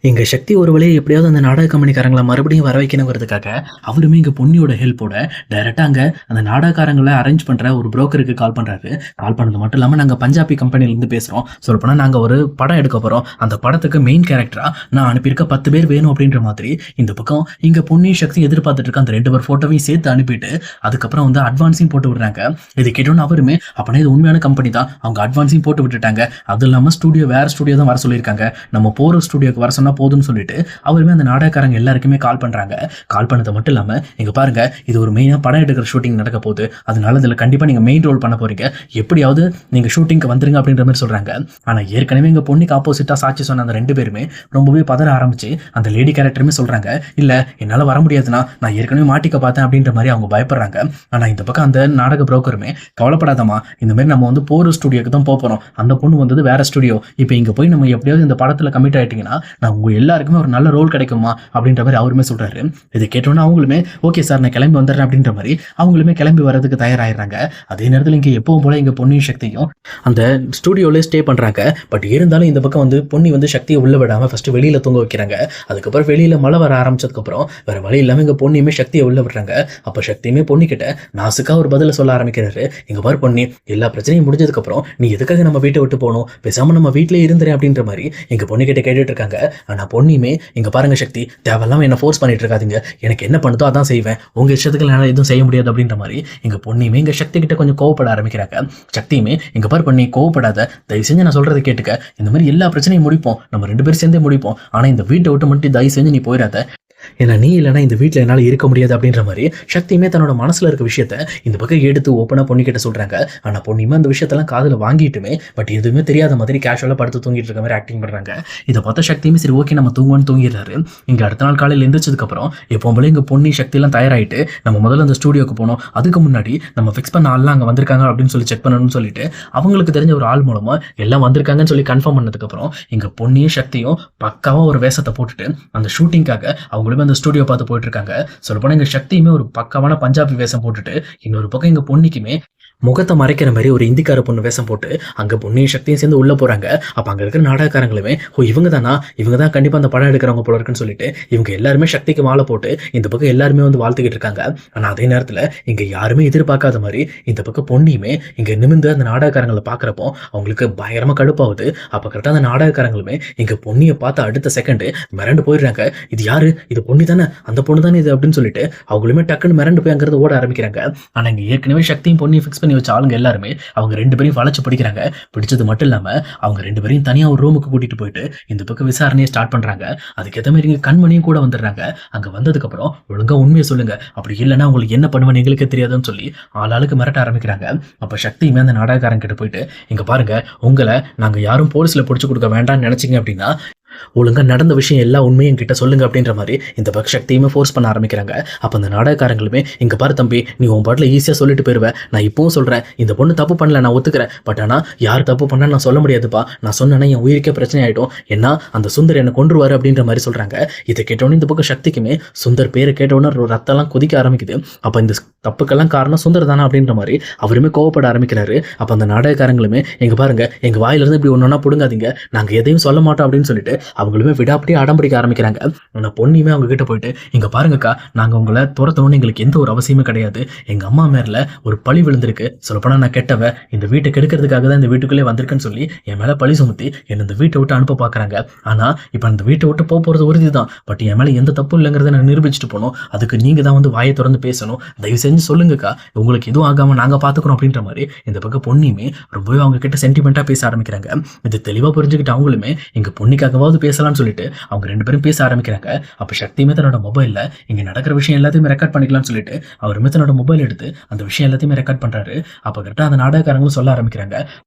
எங்க சக்தி ஒரு வழியை எப்படியாவது அந்த நாடக கம்பெனிக்காரங்கள மறுபடியும் வர வைக்கணுங்கிறதுக்காக, அவருமே எங்க பொன்னியோட ஹெல்ப்போட டைரக்ட்டா அங்க அந்த நாடகக்காரங்கள அரேஞ்ச் பண்ற ஒரு புரோக்கருக்கு கால் பண்றாரு. கால் பண்ணது மட்டும் இல்லாம, "நாங்க பஞ்சாபி கம்பெனிலருந்து பேசுறோம். சொல்லப்போனா நாங்க ஒரு படம் எடுக்க போறோம். அந்த படத்துக்கு மெயின் கேரக்டரா நான் அனுப்பியிருக்க 10 பேர் வேணும்." அப்படின்ற மாதிரி இந்த பக்கம் இங்க பொன்னியும் சக்தியும் எதிர்பார்த்துட்டு இருக்க அந்த 2 பேர் ஃபோட்டோவையும் சேர்த்து அனுப்பிட்டு, அதுக்கப்புறம் வந்து அட்வான்ஸையும் போட்டு விடுறாங்க. இது கேட்டோனே அவருமே, "அப்பனா இது உண்மையான கம்பெனி தான். அவங்க அட்வான்ஸையும் போட்டு விட்டுட்டாங்க. அதுவும் இல்லாம வேற ஸ்டுடியோ தான் வர சொல்லியிருக்காங்க. நம்ம போற ஸ்டுடியோக்கு வர சொன்னா போதும்னு சொல்லிட்டு அவருமே அந்த நாடகக்காரங்க எல்லாருக்குமே கால் பண்றாங்க. கால் பண்ணது மட்டும் இல்லாம, "இங்க பாருங்க, இது ஒரு மெயினா படம் எடுக்கிற ஷூட்டிங் நடக்க போகுது. அதனால இதுல கண்டிப்பா நீங்க மெயின் ரோல் பண்ண போறீங்க. எப்படியாவது நீங்க ஷூட்டிங்க்கு வந்துருங்க." அப்படின்ற மாதிரி சொல்றாங்க. ஆனா ஏற்கனவே எங்க பொண்ணுக்கு ஆப்போசிட்டா சாட்சி சொன்ன அந்த 2 பேருமே ரொம்பவே பதற ஆரம்பிச்சு அந்த லேடி கேரக்டருமே சொல்றாங்க, "இல்ல, என்னால வர முடியாதுன்னா, நான் ஏற்கனவே மாட்டிக்க பார்த்தேன்." அப்படின்ற மாதிரி அவங்க பயப்படுறாங்க. ஆனா இந்த பக்கம் அந்த நாடக புரோக்கருமே, "கவலைப்படாதம்மா, இந்த மாதிரி நம்ம வந்து போற ஸ்டுடியோக்கு தான் போறோம். அந்த பொண்ணு வந்தது வேற ஸ்டுடியோ. இப்போ இங்க போய் நம்ம எப்படியாவது இந்த படத்துல கமிட் ஆயிட்டீங்கன்னா, நான் உங்க எல்லாருக்குமே ஒரு நல்ல ரோல் கிடைக்குமா?" அப்படின்ற மாதிரி அவருமே சொல்றாரு. இதை கேட்டோன்னா அவங்களுமே, "ஓகே சார், நான் கிளம்பி வந்துடுறேன்." அப்படின்ற மாதிரி அவங்களுமே கிளம்பி வரதுக்கு தயாராகிறாங்க. அதே நேரத்தில் இங்கே எப்பவும் போல இங்க பொன்னியும் சக்தியும் அந்த ஸ்டுடியோல ஸ்டே பண்றாங்க. பட் இருந்தாலும் இந்த பக்கம் வந்து பொன்னி வந்து சக்தியை உள்ள விடாம ஃபர்ஸ்ட் வெளியில தூங்க வைக்கிறாங்க. அதுக்கப்புறம் வெளியில மழை வர ஆரம்பிச்சதுக்கப்புறம் வேற வழி இல்லாம இங்க பொன்னியுமே சக்தியை உள்ள விடுறாங்க. அப்ப சக்தியுமே பொன்னி கிட்ட நாசுக்கா ஒரு பதில சொல்ல ஆரம்பிக்கிறாரு. "இங்க பாரு பொன்னி, எல்லா பிரச்சனையும் முடிஞ்சதுக்கு அப்புறம் நீ எதுக்காக நம்ம வீட்டை விட்டு போகணும்? பேசாம நம்ம வீட்டிலே இருந்துறேன்." அப்படின்ற மாதிரி எங்க பொண்ணு கிட்ட கேட்டுட்டு இருக்காங்க. ஆனா பொன்னியுமே, "இங்க பாருங்க சக்தி, தேவையில்லாம என்ன ஃபோர்ஸ் பண்ணிட்டு இருக்காதீங்க. எனக்கு என்ன பண்ணுதோ அதான் செய்வேன். உங்க இஷ்டத்துக்கு என்னால எதுவும் செய்ய முடியாது." அப்படின்ற மாதிரி எங்க பொன்னியுமே எங்க சக்தி கிட்ட கொஞ்சம் கோவப்பட ஆரம்பிக்கிறாங்க. சக்தியுமே, "இங்க பாரு பொன்னி, கோவப்படாத. தயவு செஞ்சு நான் சொல்றதை கேட்டுக்க. இந்த மாதிரி எல்லா பிரச்சனையும் முடிப்போம். நம்ம 2 பேரும் சேர்ந்தே முடிப்போம். ஆனா இந்த வீட்டை விட்டு மட்டும் தயவு செஞ்சு நீ போயிடாத. ஏன்னா நீ இல்லைனா இந்த வீட்டில் என்னால் இருக்க முடியாது." அப்படின்ற மாதிரி சக்தியுமே தன்னோட மனசில் இருக்க விஷயத்த இந்த பக்கம் எடுத்து ஓப்பனாக பொண்ணிக்கிட்ட சொல்கிறாங்க. ஆனால் பொண்ணியுமே அந்த விஷயத்தெல்லாம் காதில் வாங்கிட்டுமே பட் எதுவுமே தெரியாத மாதிரி கேஷுவலாக படுத்து தூங்கிட்டு இருக்க மாதிரி ஆக்டிங் பண்ணுறாங்க. இதை பார்த்தா சக்தியுமே, சரி ஓகே நம்ம தூங்குவோன்னு தூங்கிடுறாரு. இங்கே அடுத்த நாள் காலையில் எழுந்திரிச்சதுக்கப்புறம் எப்போ போல இங்கே பொன்னி சக்தியெல்லாம் தயாராகிட்டு, நம்ம முதல்ல அந்த ஸ்டூடியோக்கு போனோம், அதுக்கு முன்னாடி நம்ம ஃபிக்ஸ் பண்ண ஆள்லாம் அங்கே வந்திருக்காங்க அப்படின்னு சொல்லி செக் பண்ணணும்னு சொல்லிட்டு அவங்களுக்கு தெரிஞ்ச ஒரு ஆள் மூலமாக எல்லாம் வந்திருக்காங்கன்னு சொல்லி கன்ஃபார்ம் பண்ணதுக்கப்புறம் இங்கே பொன்னியும் சக்தியும் பக்காவாக ஒரு வேஷத்தை போட்டுட்டு அந்த ஷூட்டிங்காக அவங்களுமே அந்த ஸ்டுடியோ பார்த்து போயிட்டு இருக்காங்க. சொல்லப்போனா எங்க சக்தியுமே ஒரு பக்காவான பஞ்சாபி வேஷம் போட்டுட்டு, இன்னொரு பக்கம் எங்க பொன்னிக்குமே முகத்தை மறைக்கிற மாதிரி ஒரு இந்திக்கார பொண்ணு வேஷம் போட்டு அங்க பொன்னியும் சக்தியும் சேர்ந்து உள்ள போறாங்க. அப்ப அங்க இருக்கிற நாடகக்காரங்களுமே, "ஓ இவங்க தானா, இவங்க தான் கண்டிப்பா அந்த படம் எடுக்கிறவங்க போல இருக்குன்னு" சொல்லிட்டு இவங்க எல்லாருமே சக்திக்கு மாலை போட்டு இந்த பக்கம் எல்லாருமே வந்து வாழ்த்துக்கிட்டு இருக்காங்க. ஆனா அதே நேரத்துல இங்க யாருமே எதிர்பார்க்காத மாதிரி இந்த பக்கம் பொன்னியுமே இங்க நிமிர்ந்து அந்த நாடகக்காரங்களை பாக்குறப்போ அவங்களுக்கு பயங்கரமா கடுப்பாகுது. அப்ப கரெக்டா அந்த நாடகக்காரங்களுமே இங்க பொன்னியை பார்த்து அடுத்த செகண்ட் மிரண்டு போயிடுறாங்க. "இது யாரு? இது பொன்னி தானே, அந்த பொண்ணு தானே இது?" அப்படின்னு சொல்லிட்டு அவங்களுமே டக்குன்னு மிரண்டு போய் அங்கிருந்து ஓட ஆரம்பிக்கிறாங்க. ஆனா இங்க ஏற்கனவே சக்தியும் பொன்னியும் ஃபிக்ஸ் பண்ணி வச்ச ஆளுங்க எல்லாருமே அவங்க 2 பேரையும் வளைச்சு பிடிக்கிறாங்க. பிடிச்சது மட்டும் இல்லாம அவங்க 2 பேரையும் தனியா ஒரு ரூமுக்கு கூட்டிட்டு போயிட்டு இந்த பக்கம் விசாரணையை ஸ்டார்ட் பண்றாங்க. அதுக்கேற்ற மாதிரி இங்க கண்மணியும் கூட வந்துடுறாங்க. அங்க வந்ததுக்கு அப்புறம், "ஒழுங்கா உண்மையை சொல்லுங்க, அப்படி இல்லைன்னா உங்களுக்கு என்ன பண்ணுவேன்னு எங்களுக்கே தெரியாதுன்னு" சொல்லி ஆளாளுக்கு மிரட்ட ஆரம்பிக்கிறாங்க. அப்ப சக்தியுமே அந்த நாடகக்காரன் கிட்ட போயிட்டு, "இங்க பாருங்க, உங்களை நாங்க யாரும் போலீஸ்ல பிடிச்சு கொடுக்க வேண்டாம்னு நினைச்சீங்க அப்படின்னா ஒழுங்கா நடந்த விஷயம் எல்லா உண்மையும் என்கிட்ட சொல்லுங்க." அப்படின்ற மாதிரி இந்த பக்க சக்தியுமே ஃபோர்ஸ் பண்ண ஆரம்பிக்கிறாங்க. அப்போ அந்த நாடகக்காரங்களுமே, "இங்க பாரு தம்பி, நீ உன் பாட்டில் ஈஸியாக சொல்லிட்டு போயிடுவேன். நான் இப்பவும் சொல்கிறேன், இந்த பொண்ணு தப்பு பண்ணல, நான் ஒத்துக்கிறேன். பட் ஆனால் யார் தப்பு பண்ணா நான் சொல்ல முடியாதுப்பா. நான் சொன்னேன்னா என் உயிருக்கே பிரச்சனை ஆகிடும். ஏன்னா அந்த சுந்தர் என்னை கொன்றுவார்." அப்படின்ற மாதிரி சொல்கிறாங்க. இதை கேட்டோன்னே இந்த பக்கம் சக்திக்குமே சுந்தர் பேரை கேட்டோன்னே ரத்தம்லாம் கொதிக்க ஆரம்பிக்குது. அப்போ இந்த தப்புக்கெல்லாம் காரணம் சுந்தர் தானே அப்படின்ற மாதிரி அவருமே கோவப்பட ஆரம்பிக்கிறாரு. அப்போ அந்த நாடகக்காரங்களுமே, "எங்க பாருங்க, எங்கள் வாயிலிருந்து இப்படி ஒன்றா பிடுங்காதீங்க, நாங்கள் எதையும் சொல்ல மாட்டோம்." அப்படின்னு சொல்லிட்டு அவங்களுமே விடாப்படியே அடம் பிடிக்க ஆரம்பிக்கிறாங்க. ஆனா பொன்னியுமே அவங்க கிட்ட போயிட்டு, "இங்க பாருங்கக்கா, நாங்க உங்களை துரத்தணும்னு எங்களுக்கு எந்த ஒரு அவசியமே கிடையாது. எங்க அம்மா மேல ஒரு பழி விழுந்திருக்கு. சொல்லப்போனா நான் கெட்டவ, இந்த வீட்டை கெடுக்கிறதுக்காக தான் இந்த வீட்டுக்குள்ளே வந்திருக்குன்னு சொல்லி என் மேல பழி சுமத்தி என்ன இந்த வீட்டை விட்டு அனுப்ப பாக்குறாங்க. ஆனா இப்ப அந்த வீட்டை விட்டு போறது உறுதி தான். பட் என் மேல எந்த தப்பு இல்லைங்கிறத நான் நிரூபிச்சுட்டு போனோம். அதுக்கு நீங்க தான் வந்து வாயை திறந்து பேசணும். தயவு செஞ்சு சொல்லுங்கக்கா, உங்களுக்கு எதுவும் ஆகாம நாங்க பாத்துக்கிறோம்." அப்படின்ற மாதிரி இந்த பக்கம் பொன்னியுமே ரொம்பவே அவங்க கிட்ட சென்டிமெண்டா பேச ஆரம்பிக்கிறாங்க. இது தெளிவா புரிஞ்சுக்கிட்டு அவங்களுமே எங்க பொன்னிக்காகவாவது பேசலாம்னு சொல்லிட்டு அவங்க 2 பேரும் பேச ஆரம்பிக்கிறாங்க. அப்ப சக்தியுமே தன்னோட மொபைல்ல இங்க நடக்கிற விஷயம் எல்லாத்தையுமே ரெக்கார்ட் பண்ணிக்கலாம்னு சொல்லிட்டு அவருமே தன்னோட மொபைல் எடுத்து அந்த விஷயம் எல்லாத்தையுமே ரெக்கார்ட் பண்றாரு. அப்ப கரெக்டா அந்த நாடகக்காரங்களும் சொல்ல ஆரம்பிக்கிறாங்க,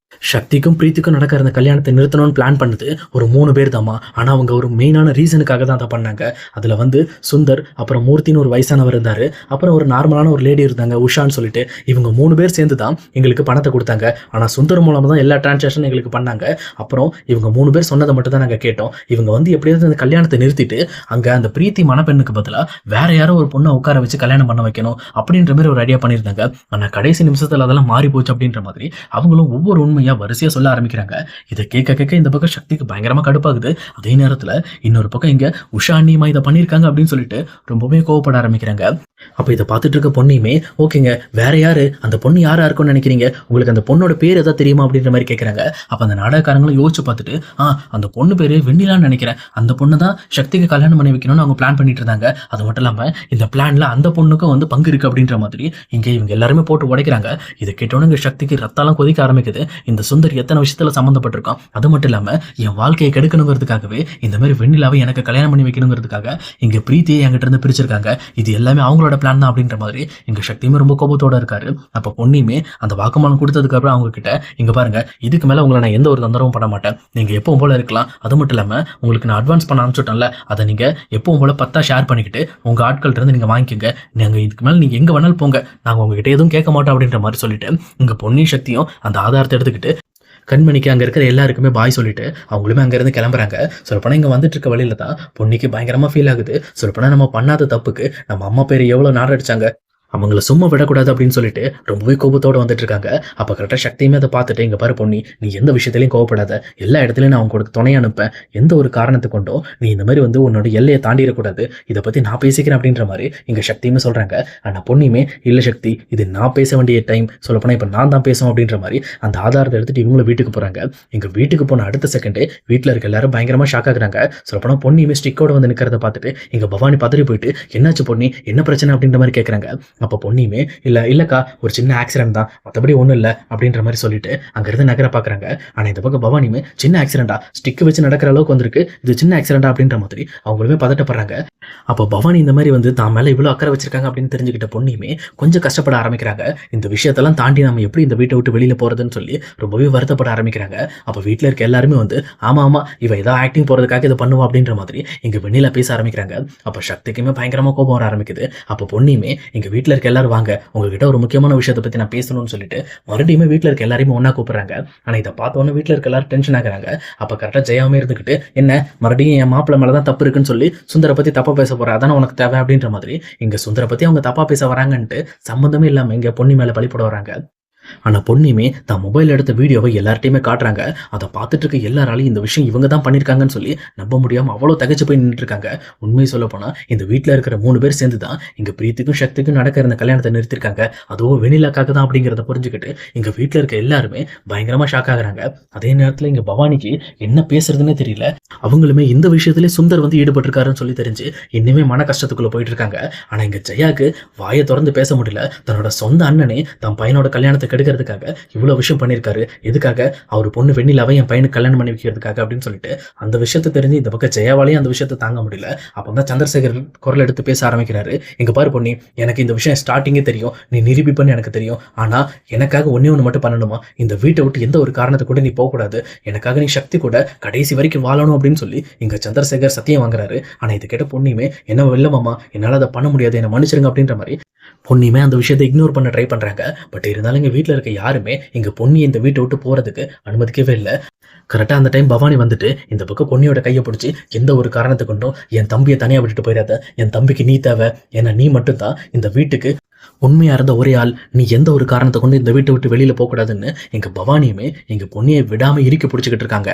"சக்திக்கும் பிரீத்திக்கும் நடக்கிற அந்த கல்யாணத்தை நிறுத்தணும்னு பிளான் பண்ணது ஒரு 3 பேர் தாமா. ஆனா அவங்க ஒரு மெயினான ரீசனுக்காக தான் அதை பண்ணாங்க. அதுல வந்து சுந்தர், அப்புறம் மூர்த்தின்னு ஒரு வயசானவர் இருந்தாரு, அப்புறம் ஒரு நார்மலான ஒரு லேடி இருந்தாங்க உஷான்னு சொல்லிட்டு. இவங்க 3 பேர் சேர்ந்து தான் எங்களுக்கு பணத்தை கொடுத்தாங்க. ஆனா சுந்தர் மூலமா தான் எல்லா டிரான்சாக்ஷனும் எங்களுக்கு பண்ணாங்க. அப்புறம் இவங்க 3 பேர் சொன்னதை மட்டும் தான் நாங்க கேட்டோம். இவங்க வந்து எப்படியாவது அந்த கல்யாணத்தை நிறுத்திட்டு அங்க அந்த பிரீத்தி மணப்பெண்ணுக்கு பதிலா வேற யாரோ ஒரு பொண்ணை உட்கார வச்சு கல்யாணம் பண்ண வைக்கணும் அப்படின்ற மாதிரி ஒரு ஐடியா பண்ணியிருந்தாங்க. ஆனா கடைசி நிமிஷத்துல அதெல்லாம் மாறி போச்சு அப்படின்ற மாதிரி அவங்களும் ஒவ்வொரு உண்மையா வரிசையா சொல்ல ஆரம்பிக்கிறாங்க. இதை கேட்க கேட்க இந்த பக்கம் சக்திக்கு பயங்கரமா கடுப்பாகுது. அதே நேரத்துல இன்னொரு பக்கம் இங்க உஷா அண்ணியமா இதை பண்ணியிருக்காங்க அப்படின்னு சொல்லிட்டு ரொம்பவே கோவப்பட ஆரம்பிக்கிறாங்க. அப்ப இதை பார்த்துட்டு இருக்க பொண்ணையுமே ஓகேங்க வேற யாரு அந்த பொண்ணு யாரா இருக்கும்னு நினைக்கிறீங்க, உங்களுக்கு அந்த பொண்ணோட பேர் ஏதாவது தெரியுமா அப்படின்ற மாதிரி கேட்கறாங்க. அப்ப அந்த நாடகக்காரங்களும் யோசிச்சு பார்த்துட்டு அந்த பொண்ணு பேரு வெண்ணிலான்னு நினைக்கிறேன், அந்த பொண்ணு தான் சக்திக்கு கல்யாணம் பண்ணி வைக்கணும்னு அவங்க பிளான் பண்ணிட்டு இருந்தாங்க. அது மட்டும் இல்லாம இந்த பிளான்ல அந்த பொண்ணுக்கும் வந்து பங்கு இருக்கு அப்படின்ற மாதிரி இங்க இவங்க எல்லாருமே போட்டு உடைக்கிறாங்க. இதை கேட்டோன்னு இங்க சக்திக்கு ரத்தாலாம் கொதிக்க ஆரம்பிக்குது. இந்த சுந்தர் எத்தனை விஷயத்துல சம்மந்தப்பட்டிருக்கான், அது மட்டும் இல்லாம என் வாழ்க்கையை கெடுக்கணுங்கிறதுக்காகவே இந்த மாதிரி வெண்ணிலாவை எனக்கு கல்யாணம் பண்ணி வைக்கணுங்கிறதுக்காக இங்க பிரீத்தியை என்கிட்ட இருந்து பிரிச்சிருக்காங்க, இது எல்லாமே அவங்களோட பிளான் தான் அப்படின்ற மாதிரி இங்க சக்தியுமே ரொம்ப கோபத்தோட இருக்காரு. அப்ப பொண்ணுமே அந்த வாக்குமூலம் கொடுத்ததுக்கு அப்புறம் அவங்க கிட்ட இங்க பாருங்க, இதுக்கு மேல உங்களை நான் எந்த ஒரு தொந்தரவும் பண்ண மாட்டேன், நீங்க எப்பவும் போல இருக்கலாம், அது மட்டும் இல்லாம உங்களுக்கு நான் அட்வான்ஸ் பண்ண அனுப்பிச்சுட்டேன்ல, அதை நீங்க எப்பவும் போல 10 ஷேர் பண்ணிக்கிட்டு உங்க ஆட்கள்ட்ட இருந்து நீங்க வாங்கிக்கோங்க, நீங்க இதுக்கு மேல நீங்க எங்க வேணாலும் போங்க, நாங்க உங்ககிட்ட எதுவும் கேட்க மாட்டோம் அப்படின்ற மாதிரி சொல்லிட்டு இங்க பொன்னி சக்தியும் அந்த ஆதாரத்தை எடுத்துக்கிட்டு கண்மணிக்கு அங்கே இருக்கிற எல்லாருக்குமே பாய் சொல்லிட்டு அவங்களுமே அங்கேருந்து கிளம்புறாங்க. சொல்லப்போனால் இங்கே வந்துட்டு இருக்க வழியில தான் பொன்னிக்கு பயங்கரமாக ஃபீல் ஆகுது. சொல்லப்போனால் நம்ம பண்ணாத தப்புக்கு நம்ம அம்மா பேர் எவ்வளோ நாடடிச்சாங்க, அவங்கள சும்மா விடக்கூடாது அப்படின்னு சொல்லிட்டு ரொம்பவே கோபத்தோடு வந்துட்டு இருக்காங்க. அப்போ கரெக்டாக சக்தியுமே அதை பார்த்துட்டு இங்கே பாரு பொன்னி, நீ எந்த விஷயத்துலையும் கோவப்படாத, எல்லா இடத்துலையும் நான் உங்களுக்கு துணையை அனுப்பேன், எந்த ஒரு காரணத்தை கொண்டோ நீ இந்த மாதிரி வந்து உன்னோட எல்லையை தாண்டிடக்கூடாது, இதை பற்றி நான் பேசிக்கிறேன் அப்படின்ற மாதிரி இங்கே சக்தியுமே சொல்கிறாங்க. ஆனால் பொன்னியுமே இல்லை சக்தி, இது நான் பேச வேண்டிய டைம், சொல்லப்போனால் இப்போ நான் தான் பேசுவேன் அப்படின்ற மாதிரி அந்த ஆதாரத்தை எடுத்துகிட்டு இவங்களும் வீட்டுக்கு போகிறாங்க. இங்கே வீட்டுக்கு போன அடுத்த செகண்டே வீட்டில் இருக்க எல்லாரும் பயங்கரமாக ஷாக் ஆகுறாங்க. சொல்லப்போனால் பொன்னியுமே ஸ்டிக்கோட வந்து நிற்கிறத பார்த்துட்டு இங்கே பவானி பதறி போயிட்டு என்னாச்சு பொன்னி, என்ன பிரச்சனை அப்படின்ற மாதிரி கேட்குறாங்க. அப்போ பொன்னியுமே இல்லக்கா ஒரு சின்ன ஆக்சிடென்ட் தான், மற்றபடி ஒன்றும் இல்லை அப்படின்ற மாதிரி சொல்லிட்டு அங்கேருந்து நகர பார்க்குறாங்க. ஆனால் இந்த பக்கம் பவானியுமே சின்ன ஆக்சிடென்ட்டா, ஸ்டிக் வச்சு நடக்கிற அளவுக்கு வந்திருக்கு, இது சின்ன ஆக்சிடென்ட்டா அப்படின்ற மாதிரி அவங்களுமே பதட்டப்படுறாங்க. அப்போ பவானி இந்த மாதிரி வந்து தான் மேலே இவ்வளோ அக்கறை வச்சிருக்காங்க அப்படின்னு தெரிஞ்சுக்கிட்ட பொன்னியுமே கொஞ்சம் கஷ்டப்பட ஆரம்பிக்கிறாங்க. இந்த விஷயத்தெல்லாம் தாண்டி நம்ம எப்படி இந்த வீட்டை விட்டு வெளியில் போகிறதுன்னு சொல்லி ரொம்பவே வருத்தப்பட ஆரம்பிக்கிறாங்க. அப்போ வீட்டில் இருக்க எல்லாருமே வந்து ஆமாம் இவ ஏதோ ஆக்டிங் போகிறதுக்காக இதை பண்ணுவா அப்படின்ற மாதிரி இங்கே வெண்ணிலா பேச ஆரம்பிக்கிறாங்க. அப்போ சக்திக்குமே பயங்கரமாக கோபம் வர ஆரம்பிக்குது. அப்போ பொன்னியுமே எங்கள் வீட்டில் இருக்க எல்லாரும் வாங்க, உங்ககிட்ட ஒரு முக்கியமான விஷயத்தை பற்றி நான் பேசணும்னு சொல்லிட்டு மறுபடியுமே வீட்டில் இருக்க எல்லாரையுமே ஒன்றா கூப்பிடுறாங்க. ஆனால் இதை பார்த்தோன்னே வீட்டில் இருக்க எல்லாரும் டென்ஷன் ஆகுறாங்க. அப்போ கரெக்டாக ஜெயாமே இருந்துக்கிட்டு என்ன மறுபடியும் என் மாப்பிள்ளை மேலே தான் தப்பு இருக்குன்னு சொல்லி சுந்தரை பற்றி தப்பாக பேச போகிற, அதானே உனக்கு தேவை அப்படின்ற மாதிரி இங்கே சுந்தரை பற்றி அவங்க தப்பாக பேச வராங்கன்ட்டு சம்மந்தமே இல்லாமல் இங்கே பொன்னி மேலே பழி போட வராங்க. ஆனால் பொன்னியுமே தான் மொபைல் எடுத்த வீடியோவை எல்லார்ட்டையுமே காட்டுறாங்க. அதை பார்த்துட்டு இருக்க எல்லாராலையும் இந்த விஷயம் இவங்க தான் பண்ணியிருக்காங்கன்னு சொல்லி நம்ப முடியாமல் அவ்வளோ தகச்சு போய் நின்றுட்டு இருக்காங்க. உண்மையை சொல்ல போனால் இந்த வீட்டில் இருக்கிற 3 பேர் சேர்ந்து தான் இங்கே பிரீத்திக்கும் சக்திக்கும் நடக்கிற இந்த கல்யாணத்தை நிறுத்திருக்காங்க, அதுவும் வெண்ணிலாக்காக தான் அப்படிங்கிறத புரிஞ்சுக்கிட்டு இங்கே வீட்டில் இருக்க எல்லாருமே பயங்கரமாக ஷாக் ஆகுறாங்க. அதே நேரத்தில் இங்கே பவானிக்கு என்ன பேசுறதுன்னே தெரியல. அவங்களுமே இந்த விஷயத்திலே சுந்தர் வந்து ஈடுபட்டிருக்காருன்னு சொல்லி தெரிஞ்சு இன்னுமே மன கஷ்டத்துக்குள்ளே போயிட்டு இருக்காங்க. ஆனால் இங்கே ஜெயாக்கு வாயை திறந்து பேச முடியல. தன்னோட சொந்த அண்ணனே தன் பையனோட கல்யாணத்தை கெடுக்கிறதுக்காக இவ்வளவு விஷயம் பண்ணியிருக்காரு, எதுக்காக, அவர் பொண்ணு வெண்ணிலாவை என் பையனுக்கு கல்யாணம் பண்ணி வைக்கிறதுக்காக அப்படின்னு சொல்லிட்டு அந்த விஷயத்தை தெரிஞ்சு இந்த பக்கம் ஜெயாவாலையும் அந்த விஷயத்தை தாங்க முடியல. அப்பதான் சந்திரசேகர் குரல் எடுத்து பேச ஆரம்பிக்கிறாரு. இங்க பாரு பொண்ணி, எனக்கு இந்த விஷயம் ஸ்டார்டிங்கே தெரியும், நீ நிரூபிப்பன்னு எனக்கு தெரியும், ஆனா எனக்காக ஒன்னே ஒன்று மட்டும் பண்ணணுமா, இந்த வீட்டை விட்டு எந்த ஒரு காரணத்தை கூட நீ போகக்கூடாது, எனக்காக நீ சக்தி கூட கடைசி வரைக்கும் வாழணும் அப்படின்னு சொல்லி இங்க சந்திரசேகர் சத்தியம் வாங்குறாரு. ஆனா இது கேட்ட பொண்ணுமே என்ன வெல்லமாமா, என்னால அதை பண்ண முடியாது, என்ன மன்னிச்சிருங்க அப்படின்ற மாதிரி பொன்னியுமே அந்த விஷயத்தை இக்னோர் பண்ண ட்ரை பண்றாங்க. பட் இருந்தாலும் இங்க வீட்டில் இருக்க யாருமே இங்க பொன்னி இந்த வீட்டை விட்டு போறதுக்கு அனுமதிக்கவே இல்லை. கரெக்டாக அந்த டைம் பவானி வந்துட்டு இந்த பக்கம் பொன்னியோட கையை பிடிச்சி எந்த ஒரு காரணத்தை கொண்டும் என் தம்பியை தனியாக விட்டுட்டு போயிடாத, என் தம்பிக்கு நீ தேவை, ஏன்னா நீ மட்டும்தான் இந்த வீட்டுக்கு உண்மையா இருந்த ஒரே ஆள், நீ எந்த ஒரு காரணத்தை கொண்டு இந்த வீட்டை விட்டு வெளியில போகக்கூடாதுன்னு எங்க பவானியுமே எங்க பொன்னியை விடாம இறுக்கி பிடிச்சிக்கிட்டு இருக்காங்க.